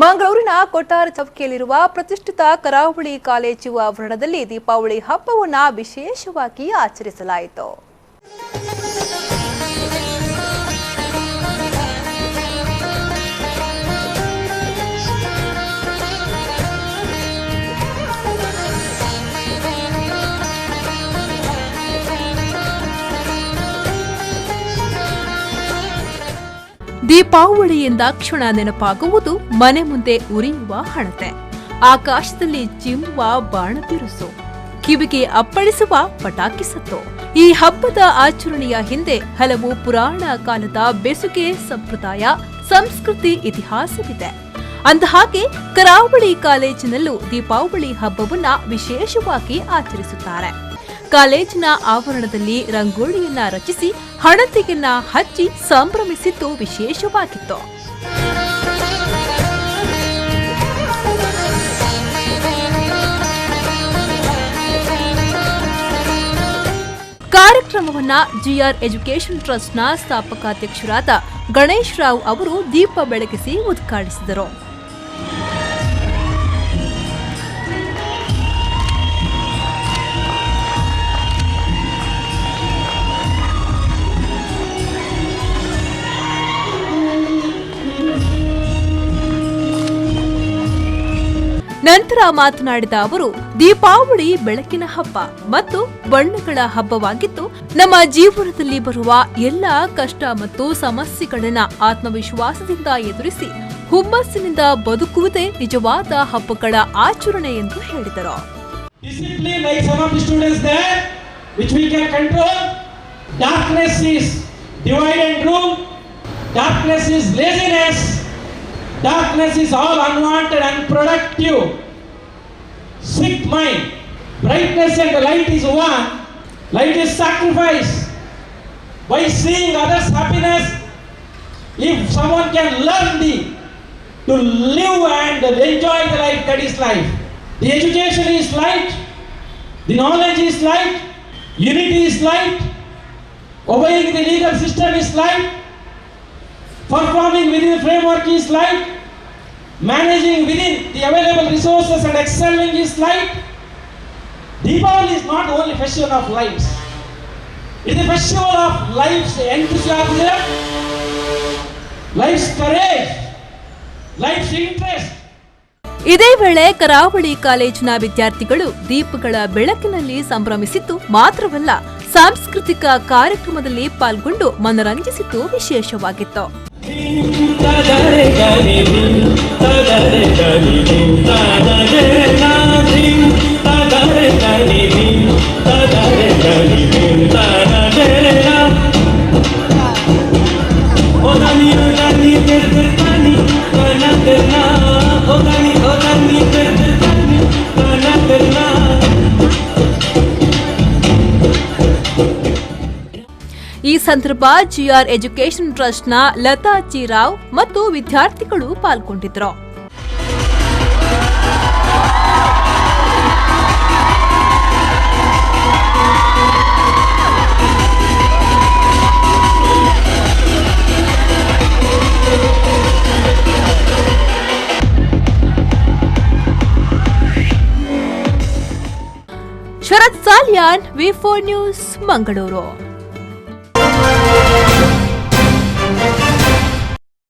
ಮಂಗಳೂರಿನ ಕೊಟ್ಟಾರ ಚೌಕಿಯಲ್ಲಿರುವ ಪ್ರತಿಷ್ಠಿತ ಕರಾವಳಿ ಕಾಲೇಜು ಆವರಣದಲ್ಲಿ ದೀಪಾವಳಿ ಹಬ್ಬವನ್ನು ವಿಶೇಷವಾಗಿ ಆಚರಿಸಲಾಯಿತು. ದೀಪಾವಳಿ ಎಂದಾಕ್ಷಣ ನೆನಪಾಗುವುದು ಮನೆ ಮುಂದೆ ಉರಿಯುವ ಹಣತೆ, ಆಕಾಶದಲ್ಲಿ ಚಿಮ್ಮುವ ಬಾಣ ಬಿರುಸು, ಕಿವಿಗೆ ಅಪ್ಪಳಿಸುವ ಪಟಾಕಿ ಸದ್ದು. ಈ ಹಬ್ಬದ ಆಚರಣೆಯ ಹಿಂದೆ ಹಲವು ಪುರಾಣ ಕಾಲದ ಬೆಸುಗೆ ಸಂಪ್ರದಾಯ, ಸಂಸ್ಕೃತಿ, ಇತಿಹಾಸವಿದೆ. ಅಂದಹಾಗೆ ಕರಾವಳಿ ಕಾಲೇಜಿನಲ್ಲೂ ದೀಪಾವಳಿ ಹಬ್ಬವನ್ನ ವಿಶೇಷವಾಗಿ ಆಚರಿಸುತ್ತಾರೆ. ಕಾಲೇಜಿನ ಆವರಣದಲ್ಲಿ ರಂಗೋಲಿಯನ್ನ ರಚಿಸಿ ಹಣತೆಯನ್ನ ಹಚ್ಚಿ ಸಂಭ್ರಮಿಸಿದ್ದು ವಿಶೇಷವಾಗಿತ್ತು. ಕಾರ್ಯಕ್ರಮವನ್ನ ಜಿಆರ್ ಎಜುಕೇಷನ್ ಟ್ರಸ್ಟ್ನ ಸ್ಥಾಪಕಾಧ್ಯಕ್ಷರಾದ ಗಣೇಶ್ ರಾವ್ ಅವರು ದೀಪ ಬೆಳಗಿಸಿ ಉದ್ಘಾಟಿಸಿದರು. ನಂತರ ಮಾತನಾಡಿದ ಅವರು, ದೀಪಾವಳಿ ಬೆಳಕಿನ ಹಬ್ಬ ಮತ್ತು ಬಣ್ಣಗಳ ಹಬ್ಬವಾಗಿದ್ದು, ನಮ್ಮ ಜೀವನದಲ್ಲಿ ಬರುವ ಎಲ್ಲ ಕಷ್ಟ ಮತ್ತು ಸಮಸ್ಯೆಗಳನ್ನ ಆತ್ಮವಿಶ್ವಾಸದಿಂದ ಎದುರಿಸಿ ಹುಮ್ಮಸ್ಸಿನಿಂದ ಬದುಕುವುದೇ ನಿಜವಾದ ಹಬ್ಬಗಳ ಆಚರಣೆ ಎಂದು ಹೇಳಿದರು. Darkness is all unwanted and unproductive. Sick mind. Brightness and the light is one. Light is sacrifice. By seeing others' happiness, if someone can learn to live and enjoy the life, that is life. The education is light. The knowledge is light. Unity is light. Obeying the legal system is light. Performing within the framework is light. Managing within the available resources and excelling is light. Deepavali is not only festival of lights. It is a festival of life's enthusiasm, life's courage, life's interest. ಇದೇ ವೇಳೆ ಕರಾವಳಿ ಕಾಲೇಜಿನ ವಿದ್ಯಾರ್ಥಿಗಳು ದೀಪಗಳ ಬೆಳಕಿನಲ್ಲಿ ಸಂಭ್ರಮಿಸಿದ್ದು ಮಾತ್ರವಲ್ಲ, ಸಾಂಸ್ಕೃತಿಕ ಕಾರ್ಯಕ್ರಮದಲ್ಲಿ ಪಾಲ್ಗೊಂಡು ಮನರಂಜಿಸಿದ್ದು ವಿಶೇಷವಾಗಿತ್ತು. ಈ ಸಂದರ್ಭ ಜಿಆರ್ ಎಜುಕೇಷನ್ ಟ್ರಸ್ಟ್ನ ಲತಾ ಜಿ ರಾವ್ ಮತ್ತು ವಿದ್ಯಾರ್ಥಿಗಳು ಪಾಲ್ಗೊಂಡಿದ್ದರು. ಶರತ್ ಸಾಲಿಯಾನ್, ವಿ4 ನ್ಯೂಸ್, ಮಂಗಳೂರು.